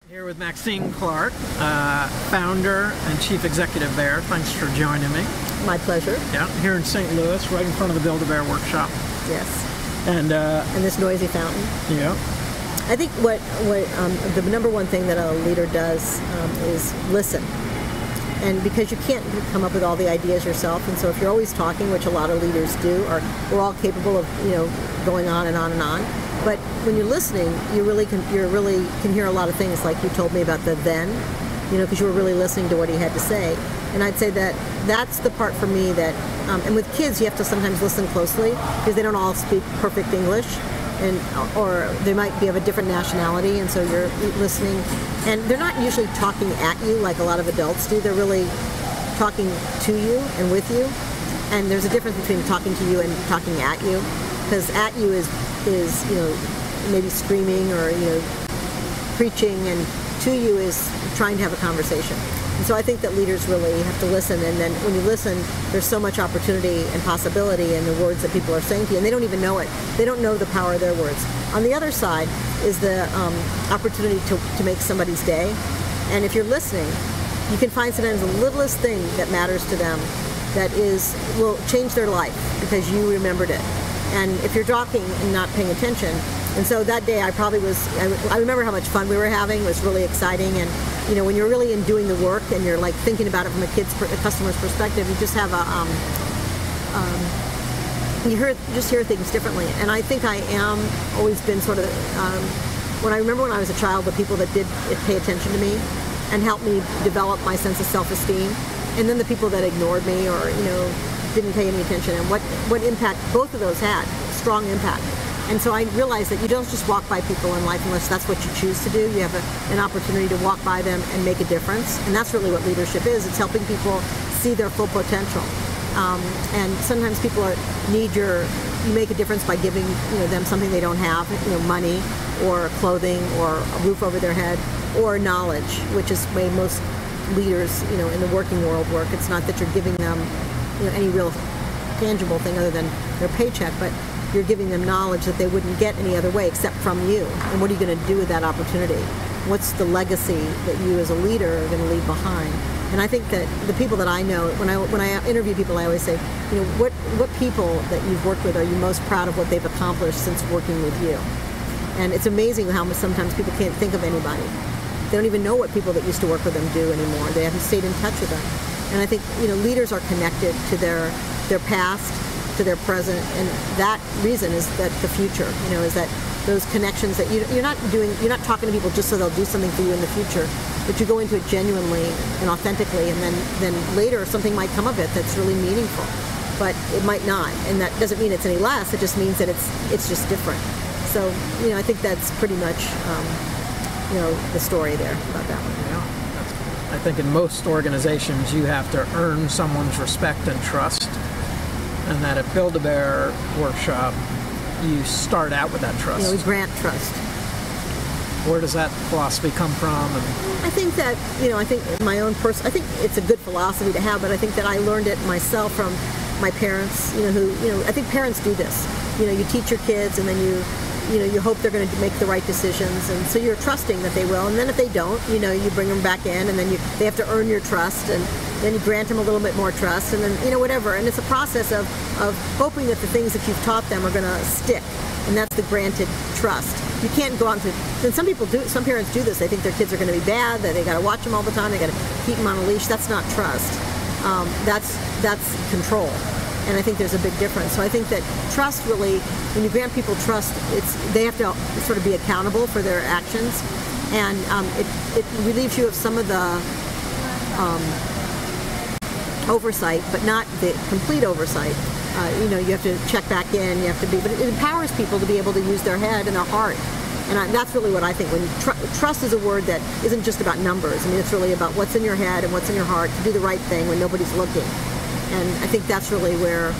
Here with Maxine Clark, founder and chief executive there. Thanks for joining me. My pleasure. Yeah, here in St. Louis, right in front of the Build-A-Bear workshop. Yes. And this noisy fountain. Yeah. I think what the number one thing that a leader does is listen. And because you can't come up with all the ideas yourself, and so if you're always talking, which a lot of leaders do, or we're all capable of, going on and on and on. But when you're listening, you really can hear a lot of things, like you told me about the then, because you were really listening to what he had to say. And I'd say that that's the part for me that, and with kids, you have to sometimes listen closely because they don't all speak perfect English, or they might be of a different nationality, and so you're listening. And they're not usually talking at you like a lot of adults do. They're really talking to you and with you. And there's a difference between talking to you and talking at you, because at you is maybe screaming or preaching, and to you is trying to have a conversation. And so I think that leaders really have to listen, and then when you listen, there's so much opportunity and possibility in the words that people are saying to you, and they don't even know it. They don't know the power of their words. On the other side is the opportunity to make somebody's day. And if you're listening, you can find sometimes the littlest thing that matters to them that will change their life because you remembered it. And if you're talking and not paying attention, and so that day I remember how much fun we were having. It was really exciting, and when you're really in doing the work and you're like thinking about it from a customer's perspective, you just have just hear things differently. And I think I am always been sort of when I was a child, the people that did pay attention to me and helped me develop my sense of self-esteem, and then the people that ignored me or didn't pay any attention, and what impact both of those had, strong impact. And so I realized that you don't just walk by people in life unless that's what you choose to do. You have an opportunity to walk by them and make a difference, and that's really what leadership is. It's helping people see their full potential. And sometimes people you make a difference by giving them something they don't have, money or clothing or a roof over their head or knowledge, which is the way most leaders in the working world work. It's not that you're giving them any real tangible thing other than their paycheck, but you're giving them knowledge that they wouldn't get any other way except from you. And what are you going to do with that opportunity? What's the legacy that you as a leader are going to leave behind? And I think that the people that I know, when I interview people, I always say, what people that you've worked with are you most proud of what they've accomplished since working with you? And it's amazing how sometimes people can't think of anybody. They don't even know what people that used to work with them do anymore. They haven't stayed in touch with them. And I think leaders are connected to their past, to their present, and that reason is that the future, is that those connections that you're not talking to people just so they'll do something for you in the future, but you go into it genuinely and authentically, and then later something might come of it that's really meaningful, but it might not, and that doesn't mean it's any less. It just means that it's just different. So I think that's pretty much the story there about that one. Yeah, I think in most organizations you have to earn someone's respect and trust. And that at Build-A-Bear workshop, you start out with that trust. We grant trust. Where does that philosophy come from? I think that, I think my own I think it's a good philosophy to have, but I think that I learned it myself from my parents, I think parents do this. You teach your kids, and then you hope they're going to make the right decisions, and so you're trusting that they will, and then if they don't, you bring them back in, and then they have to earn your trust, and then you grant them a little bit more trust, and then whatever, and it's a process of hoping that the things that you've taught them are going to stick, and that's the granted trust. You can't go out and some parents do this. They think their kids are going to be bad, that they got to watch them all the time, they got to keep them on a leash. That's not trust. That's control. And I think there's a big difference. So I think that trust really, when you grant people trust, they have to sort of be accountable for their actions, and it relieves you of some of the oversight, but not the complete oversight. You have to check back in. But it empowers people to be able to use their head and their heart. And that's really what I think. When trust is a word that isn't just about numbers. I mean, it's really about what's in your head and what's in your heart to do the right thing when nobody's looking. And I think that's really where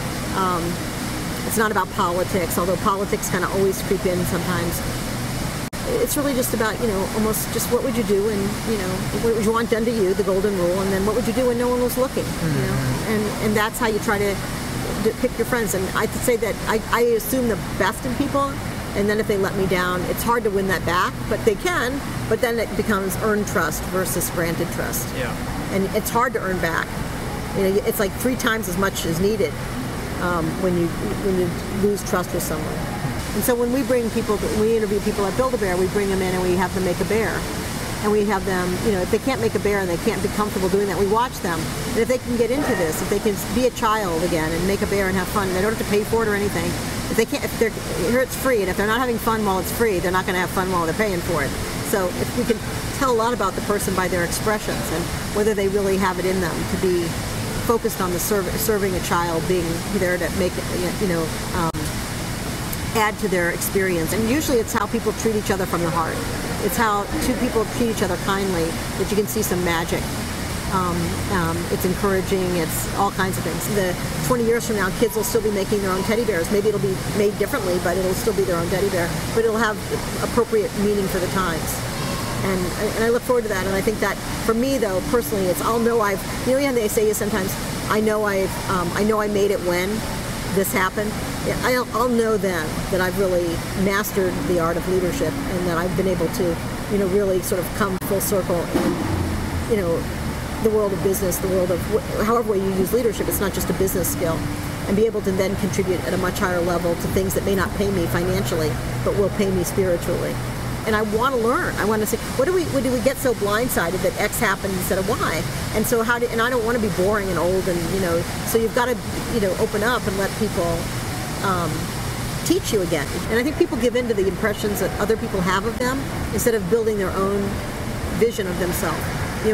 it's not about politics, although politics kind of always creep in sometimes. It's really just about, almost just what would you do, and, what would you want done to you, the golden rule, and then what would you do when no one was looking, And that's how you try to pick your friends. And I could say that I assume the best in people, and then if they let me down, it's hard to win that back, but they can. But then it becomes earned trust versus granted trust. Yeah. And it's hard to earn back. It's like 3 times as much as needed when you lose trust with someone. And so when we interview people at Build-A-Bear, we bring them in and we have them make a bear. And we have them, if they can't make a bear and they can't be comfortable doing that, we watch them. And if they can get into this, if they can be a child again and make a bear and have fun, they don't have to pay for it or anything. Here it's free, and if they're not having fun while it's free, they're not going to have fun while they're paying for it. So if we can tell a lot about the person by their expressions and whether they really have it in them to be focused on the serving a child, being there to make add to their experience. And usually it's how people treat each other from the heart. It's how 2 people treat each other kindly that you can see some magic. It's encouraging. It's all kinds of things. 20 years from now, kids will still be making their own teddy bears. Maybe it'll be made differently, but it'll still be their own teddy bear. But it'll have appropriate meaning for the times. And I look forward to that. And I think that for me, though, personally, it's I'll know I've. They say sometimes I know I made it when this happened. I'll know then that I've really mastered the art of leadership and that I've been able to, really sort of come full circle in, the world of business, the world of however way you use leadership. It's not just a business skill, and be able to then contribute at a much higher level to things that may not pay me financially, but will pay me spiritually. And I want to learn. I want to say, what do we get so blindsided that X happened instead of Y? And so and I don't want to be boring and old, and so you've got to open up and let people teach you again. And I think people give in to the impressions that other people have of them instead of building their own vision of themselves. We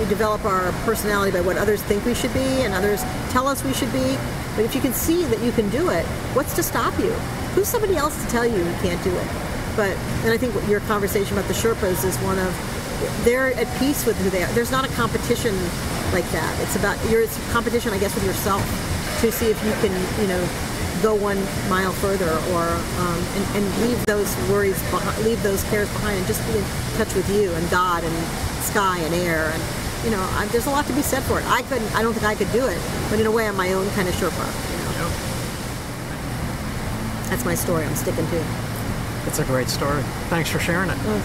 develop our personality by what others think we should be and others tell us we should be. But if you can see that you can do it, what's to stop you? Who's somebody else to tell you can't do it? And I think your conversation about the Sherpas is one of, they're at peace with who they are. There's not a competition like that. It's a competition, I guess, with yourself to see if you can, go 1 mile further and leave those worries behind, leave those cares behind, and just be in touch with you and God and sky and air. And, there's a lot to be said for it. I don't think I could do it, but in a way I'm my own kind of Sherpa. Yep. That's my story I'm sticking to. It's a great story. Thanks for sharing it. Oh,